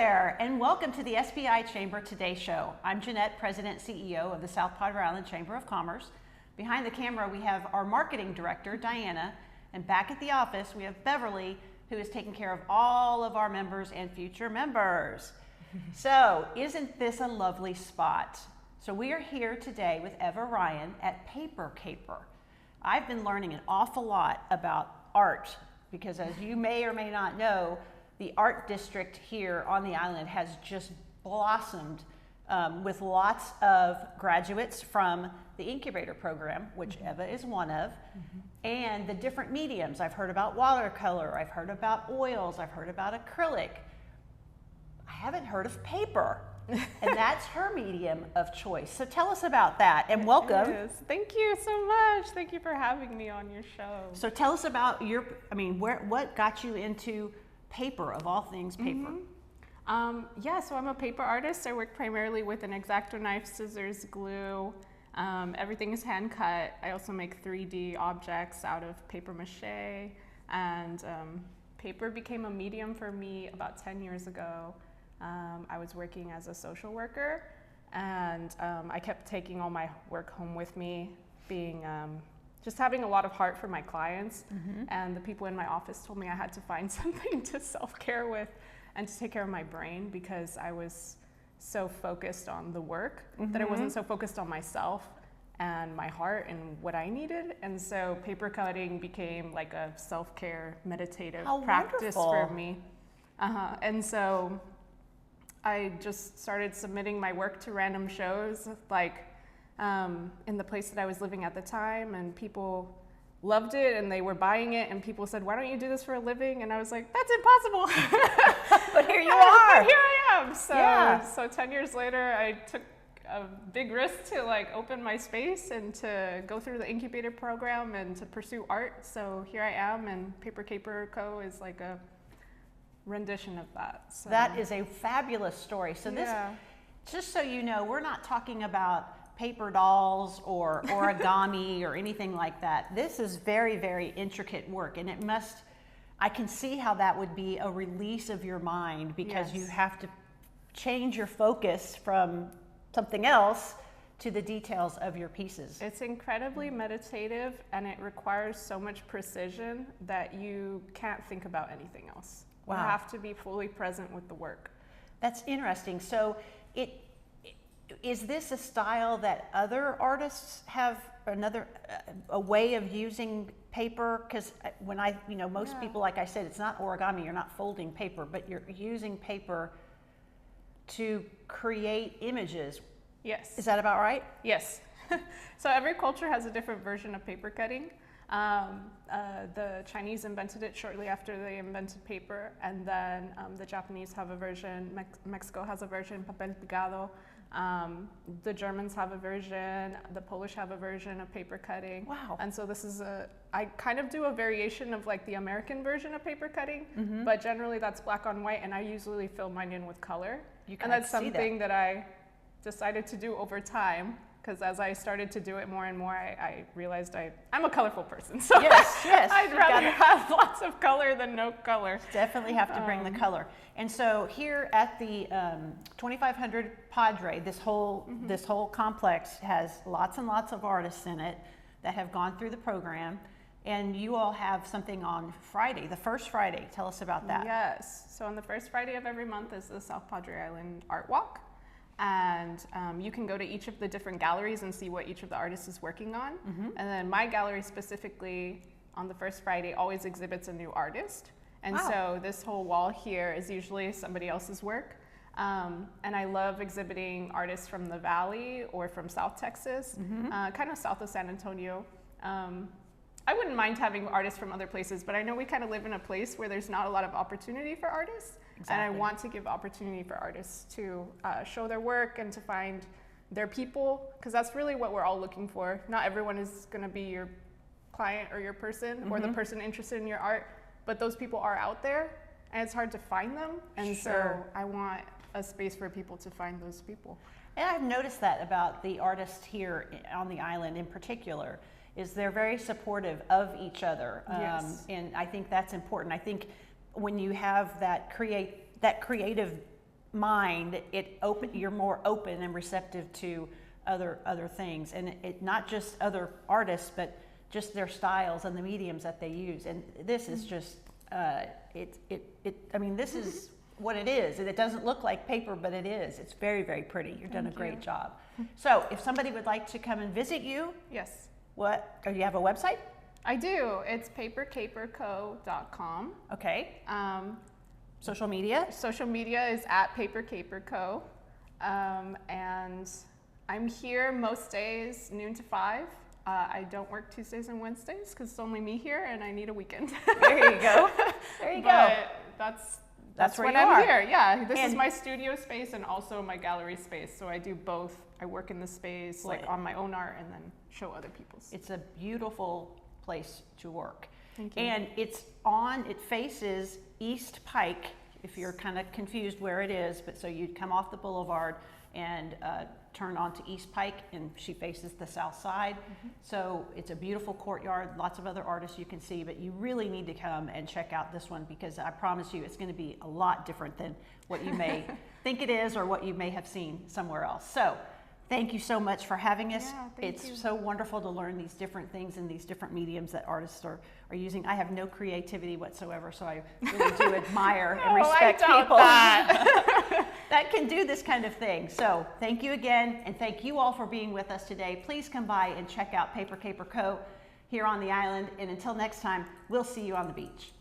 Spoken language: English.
there, and welcome to the SPI Chamber Today Show. I'm Jeanette, President and CEO of the South Padre Island Chamber of Commerce. Behind the camera, we have our Marketing Director, Diana, and back at the office, we have Beverly, who is taking care of all of our members and future members. So, isn't this a lovely spot? So we are here today with Eva Ryan at papercaperco. I've been learning an awful lot about art because, as you may or may not know, the art district here on the island has just blossomed with lots of graduates from the incubator program, which Eva is one of, and the different mediums. I've heard about watercolor, I've heard about oils, I've heard about acrylic. I haven't heard of paper, and that's her medium of choice. So tell us about that, and welcome. Yes. Thank you so much. Thank you for having me on your show. So tell us about what got you into paper, of all things paper? So I'm a paper artist. I work primarily with an X-Acto knife, scissors, glue. Everything is hand cut. I also make 3D objects out of paper mache, and paper became a medium for me about 10 years ago. I was working as a social worker, and I kept taking all my work home with me, being just having a lot of heart for my clients, and the people in my office told me I had to find something to self-care with and to take care of my brain, because I was so focused on the work that I wasn't so focused on myself and my heart and what I needed. And so paper cutting became like a self-care meditative practice for me. And so I just started submitting my work to random shows, like in the place that I was living at the time, and people loved it and they were buying it, and people said, "Why don't you do this for a living?" And I was like, "That's impossible." But here you are. But here I am. So, yeah. So 10 years later, I took a big risk to open my space and to go through the incubator program and to pursue art. So here I am, and papercaperco is like a rendition of that. So. That is a fabulous story. So this, just so you know, we're not talking about paper dolls or origami or anything like that. This is very, very intricate work, and I can see how that would be a release of your mind, because you have to change your focus from something else to the details of your pieces. It's incredibly meditative, and it requires so much precision that you can't think about anything else. Wow. You have to be fully present with the work. That's interesting. So is this a style that other artists have a way of using paper? Because when most people, like I said, it's not origami, you're not folding paper, but you're using paper to create images. Yes. Is that about right? Yes. So every culture has a different version of paper cutting. The Chinese invented it shortly after they invented paper, and then the Japanese have a version, Mexico has a version, papel picado. The Germans have a version, the Polish have a version of paper cutting. Wow. And so I kind of do a variation of the American version of paper cutting, but generally that's black on white, and I usually fill mine in with color. And that's something that I decided to do over time, because as I started to do it more and more, I realized I'm a colorful person. So yes. I'd rather have lots of color than no color. Definitely have to bring the color. And so here at the 2500 Padre, this whole complex has lots and lots of artists in it that have gone through the program. And you all have something on Friday, the first Friday. Tell us about that. Yes. So on the first Friday of every month is the South Padre Island Art Walk. And you can go to each of the different galleries and see what each of the artists is working on. And then my gallery specifically, on the first Friday, always exhibits a new artist. And so this whole wall here is usually somebody else's work. And I love exhibiting artists from the Valley or from South Texas, kind of south of San Antonio. I wouldn't mind having artists from other places, but I know we kind of live in a place where there's not a lot of opportunity for artists. Exactly. And I want to give opportunity for artists to show their work and to find their people, because that's really what we're all looking for. Not everyone is going to be your client or your person or the person interested in your art, but those people are out there, and it's hard to find them. And so I want a space for people to find those people. And I've noticed that about the artists here on the island in particular, is they're very supportive of each other. And I think that's important. I think when you have that creative mind, you're more open and receptive to other things, and it not just other artists, but just their styles and the mediums that they use. And this is just this is what it is, and it doesn't look like paper, but it is. It's very, very pretty. You've done a great job. So if somebody would like to come and visit you, Yes, do you have a website? I do. It's papercaperco.com. Okay. Social media? Social media is at papercaperco. And I'm here most days, noon to 5. I don't work Tuesdays and Wednesdays because it's only me here and I need a weekend. There you go. There you go. But that's where when you I'm are. here. Yeah, this is And- my studio space and also my gallery space. So I do both. I work in the space like on my own art and then show other people's. It's a beautiful place to work. Thank you. And it faces East Pike, if you're kind of confused where it is, but so you'd come off the boulevard and turn onto East Pike, and she faces the south side. So it's a beautiful courtyard, lots of other artists you can see, but you really need to come and check out this one because I promise you it's going to be a lot different than what you may think it is or what you may have seen somewhere else. So thank you so much for having us. Yeah, thank It's you. so wonderful to learn these different things and these different mediums that artists are using. I have no creativity whatsoever, so I really do admire and respect people that can do this kind of thing. So thank you again, and thank you all for being with us today. Please come by and check out Paper Caper Co. here on the island, and until next time, we'll see you on the beach.